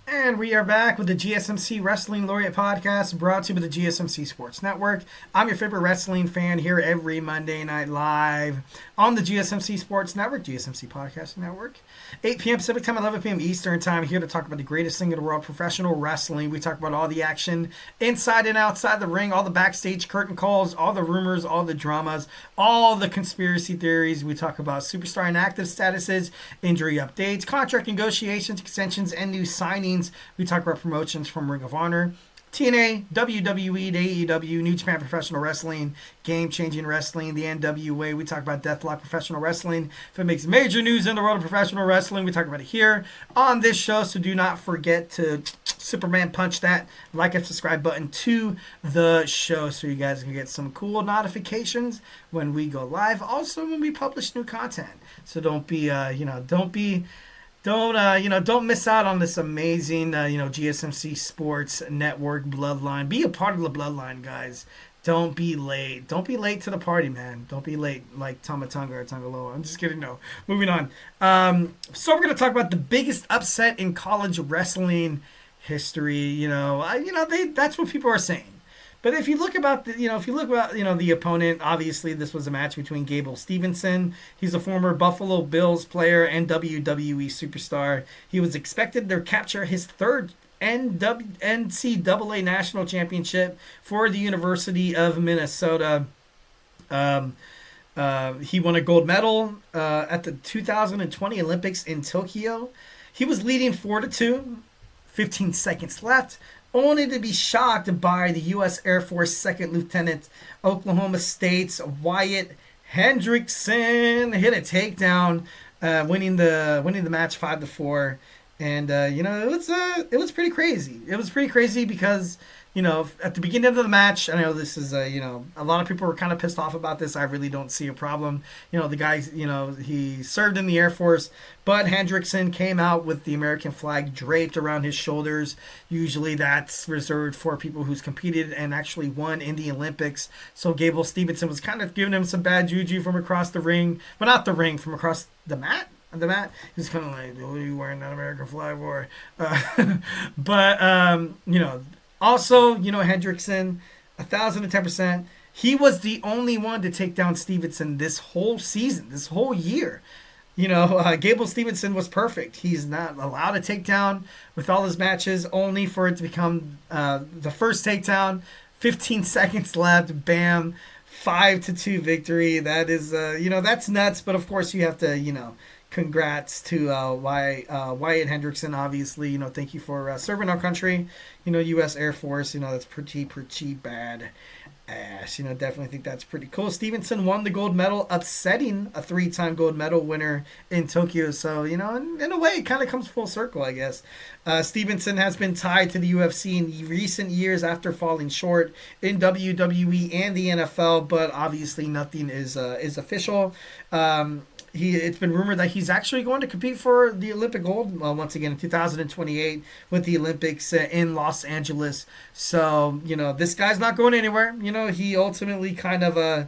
And we are back with the GSMC Wrestling Laureate podcast brought to you by the GSMC Sports Network. I'm your favorite wrestling fan here every Monday night live on the GSMC Sports Network, GSMC Podcast Network. 8 p.m. Pacific Time, 11 p.m. Eastern Time, here to talk about the greatest thing in the world, professional wrestling. We talk about all the action inside and outside the ring, all the backstage curtain calls, all the rumors, all the dramas, all the conspiracy theories. We talk about superstar inactive statuses, injury updates, contract negotiations, extensions, and new signings. We talk about promotions from Ring of Honor, TNA, WWE, AEW, New Japan Professional Wrestling, Game Changing Wrestling, the NWA. We talk about Deathlock Professional Wrestling. If it makes major news in the world of professional wrestling, we talk about it here on this show. So do not forget to Superman punch that like and subscribe button to the show so you guys can get some cool notifications when we go live. Also, when we publish new content. So don't miss out on this amazing, GSMC Sports Network bloodline. Be a part of the bloodline, guys. Don't be late. Don't be late to the party, man. Don't be late like Tamatonga or Tongaloa. I'm just kidding. No. Moving on. So we're going to talk about the biggest upset in college wrestling history. That's what people are saying. But if you look about the opponent, obviously this was a match between Gable Steveson. He's a former Buffalo Bills player and WWE superstar. He was expected to capture his third NCAA national championship for the University of Minnesota. He won a gold medal at the 2020 Olympics in Tokyo. He was leading 4-2, 15 seconds left, only to be shocked by the U.S. Air Force Second Lieutenant Oklahoma State's Wyatt Hendrickson. Hit a takedown, winning the match 5-4. And it was pretty crazy. It was pretty crazy because at the beginning of the match, I know this is a lot of people were kind of pissed off about this. I really don't see a problem. The guy, he served in the Air Force, but Hendrickson came out with the American flag draped around his shoulders. Usually that's reserved for people who's competed and actually won in the Olympics. So Gable Steveson was kind of giving him some bad juju from across the ring, but not the ring, from across the mat. He's kind of like, what are you wearing that American flag for? Also, Hendrickson, 1,010%. He was the only one to take down Stevenson this whole season, this whole year. Gable Steveson was perfect. He's not allowed a takedown with all his matches, only for it to become the first takedown. 15 seconds left. Bam. 5-2 victory. That is, that's nuts. But of course, you have to, congrats to Wyatt Hendrickson, obviously. Thank you for serving our country. U.S. Air Force, that's pretty bad ass. Definitely think that's pretty cool. Stevenson won the gold medal, upsetting a 3-time gold medal winner in Tokyo. So, in a way, it kind of comes full circle, I guess. Stevenson has been tied to the UFC in recent years after falling short in WWE and the NFL, but obviously nothing is official. It's been rumored that he's actually going to compete for the Olympic gold once again in 2028 with the Olympics in Los Angeles. So, this guy's not going anywhere. He ultimately kind of,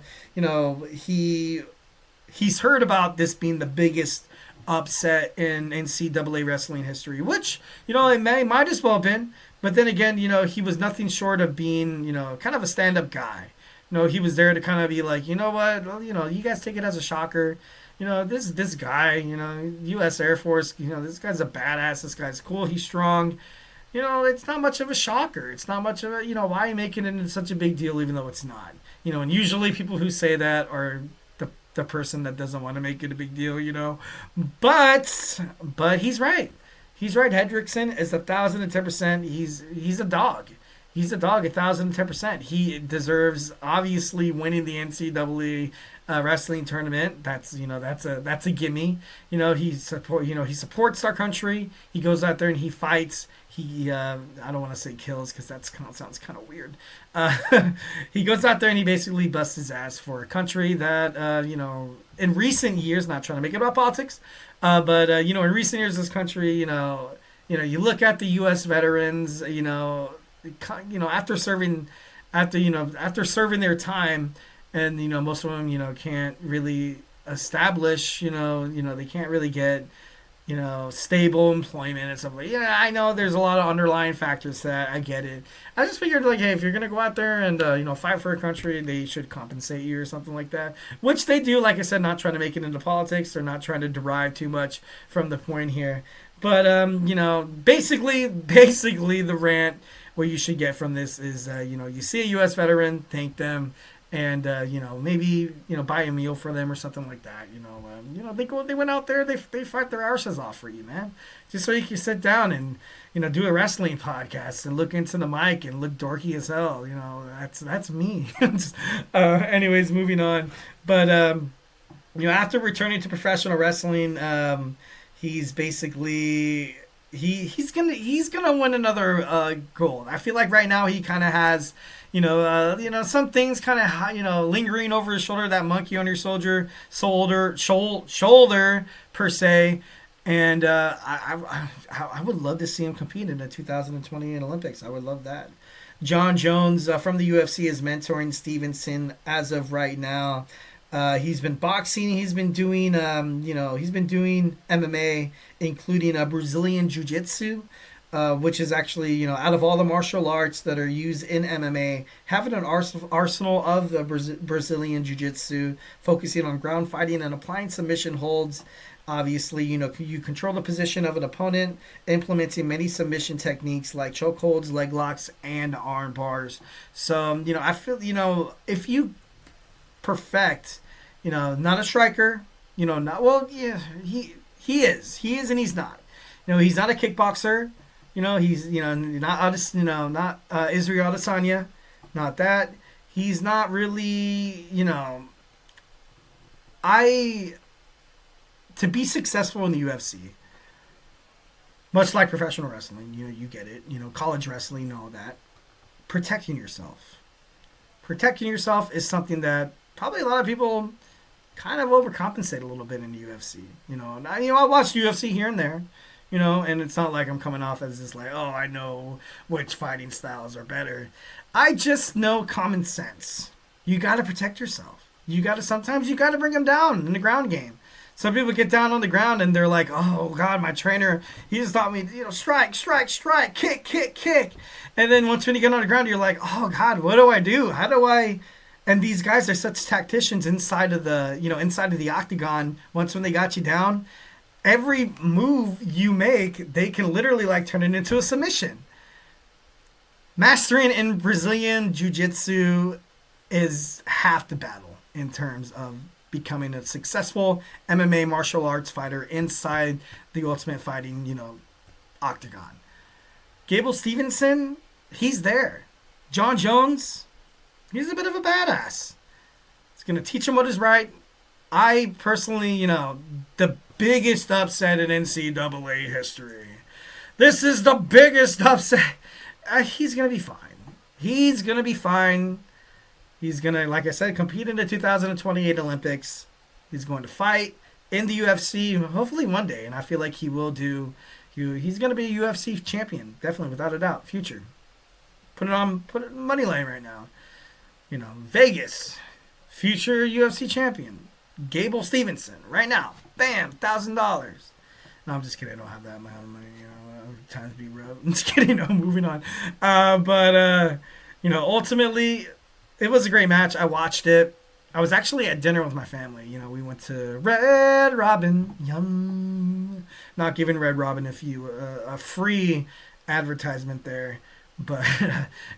he's heard about this being the biggest upset in NCAA wrestling history, which, it might as well have been. But then again, he was nothing short of being, kind of a stand-up guy. He was there to kind of be like, you know what, well, you guys take it as a shocker. This guy, U.S. Air Force, this guy's a badass. This guy's cool. He's strong. It's not much of a shocker. It's not much of a, why are you making it into such a big deal even though it's not? And usually people who say that are the person that doesn't want to make it a big deal, But he's right. He's right. Hendrickson is 1,010%. He's a dog. He's a dog, 1,010%. He deserves obviously winning the NCAA wrestling tournament. That's a gimme. He supports our country. He goes out there and he fights. He I don't want to say kills because sounds kind of weird. He goes out there and he basically busts his ass for a country that in recent years, not trying to make it about politics, but in recent years, this country, you look at the U.S. veterans, after serving their time, and most of them can't really establish, they can't really get stable employment and stuff like. Yeah, I know there's a lot of underlying factors to that. I get it. I just figured like, hey, if you're gonna go out there and fight for a country, they should compensate you or something like that, which they do. Like I said, not trying to make it into politics. They're not trying to derive too much from the point here. But basically, the rant what you should get from this is, you see a U.S. veteran, thank them, and maybe buy a meal for them or something like that. They went out there, they fight their arses off for you, man, just so you can sit down and do a wrestling podcast and look into the mic and look dorky as hell. That's me. Anyways, moving on, but after returning to professional wrestling, he's basically. He's gonna win another gold. I feel like right now he kind of has, some things kind of lingering over his shoulder. That monkey on your shoulder per se. And I would love to see him compete in the 2028 Olympics. I would love that. Jon Jones from the UFC is mentoring Stevenson as of right now. He's been boxing. He's been doing, MMA, including Brazilian Jiu-Jitsu, which is actually, out of all the martial arts that are used in MMA, having an arsenal of the Brazilian Jiu-Jitsu, focusing on ground fighting and applying submission holds. Obviously, you control the position of an opponent, implementing many submission techniques like chokeholds, leg locks, and arm bars. So, I feel, if you perfect, not a striker, not he is and he's not. He's not a kickboxer. He's not Israel Adesanya, not that. He's not really, to be successful in the UFC, much like professional wrestling, you get it, college wrestling, all that. Protecting yourself is something that probably a lot of people kind of overcompensate a little bit in the UFC. I watch UFC here and there, and it's not like I'm coming off as this like, oh, I know which fighting styles are better. I just know common sense. You got to protect yourself. Sometimes you got to bring them down in the ground game. Some people get down on the ground and they're like, oh, God, my trainer, he just taught me, strike, kick. And then once when you get on the ground, you're like, oh, God, what do I do? How do I... And these guys are such tacticians inside of the octagon. Once when they got you down, every move you make, they can literally like turn it into a submission. Mastering in Brazilian Jiu-Jitsu is half the battle in terms of becoming a successful MMA martial arts fighter inside the Ultimate Fighting, octagon. Gable Steveson, he's there. Jon Jones, he's a bit of a badass. He's going to teach him what is right. I personally, the biggest upset in NCAA history. This is the biggest upset. He's going to be fine. He's going to, like I said, compete in the 2028 Olympics. He's going to fight in the UFC, hopefully one day, and I feel like he will do. He's going to be a UFC champion, definitely, without a doubt, future. Put it money line right now. Vegas, future UFC champion, Gable Steveson, right now, bam, $1,000. No, I'm just kidding. I don't have that amount of money. Times be rough. I'm just kidding. Moving on. But ultimately, it was a great match. I watched it. I was actually at dinner with my family. We went to Red Robin. Yum. Not giving Red Robin a free advertisement there. But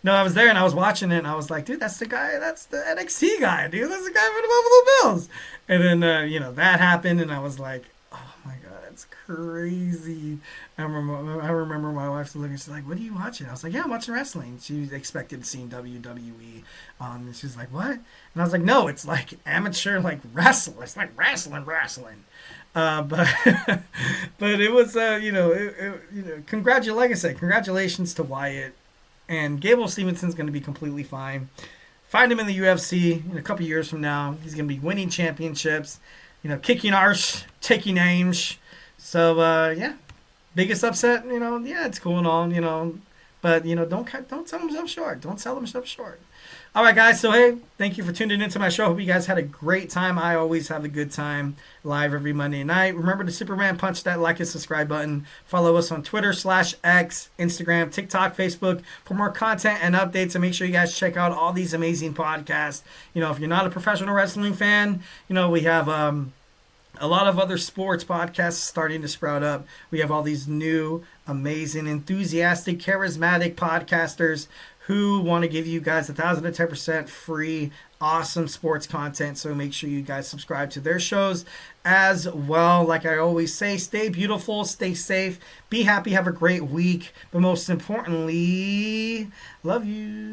no, I was there and I was watching it and I was like, dude, that's the guy. That's the NXT guy, dude. That's the guy from the Buffalo Bills. And then, that happened and I was like, oh my God, that's crazy. I remember my wife's looking, she's like, what are you watching? I was like, yeah, I'm watching wrestling. She expected seeing WWE. And she's like, what? And I was like, no, it's like amateur, like wrestling. It's like wrestling. But it was, like I said, congratulations to Wyatt. And Gable Stevenson's going to be completely fine. Find him in the UFC in a couple years from now. He's going to be winning championships, kicking arse, taking names. So, biggest upset, it's cool and all, But don't sell themselves short. Don't sell themselves short. All right, guys. So hey, thank you for tuning into my show. Hope you guys had a great time. I always have a good time live every Monday night. Remember to Superman punch that like and subscribe button. Follow us on Twitter/X, Instagram, TikTok, Facebook for more content and updates. And make sure you guys check out all these amazing podcasts. If you're not a professional wrestling fan, we have a lot of other sports podcasts starting to sprout up. We have all these new, amazing, enthusiastic, charismatic podcasters who want to give you guys 1,010% free, awesome sports content. So make sure you guys subscribe to their shows as well. Like I always say, stay beautiful, stay safe, be happy, have a great week. But most importantly, love you.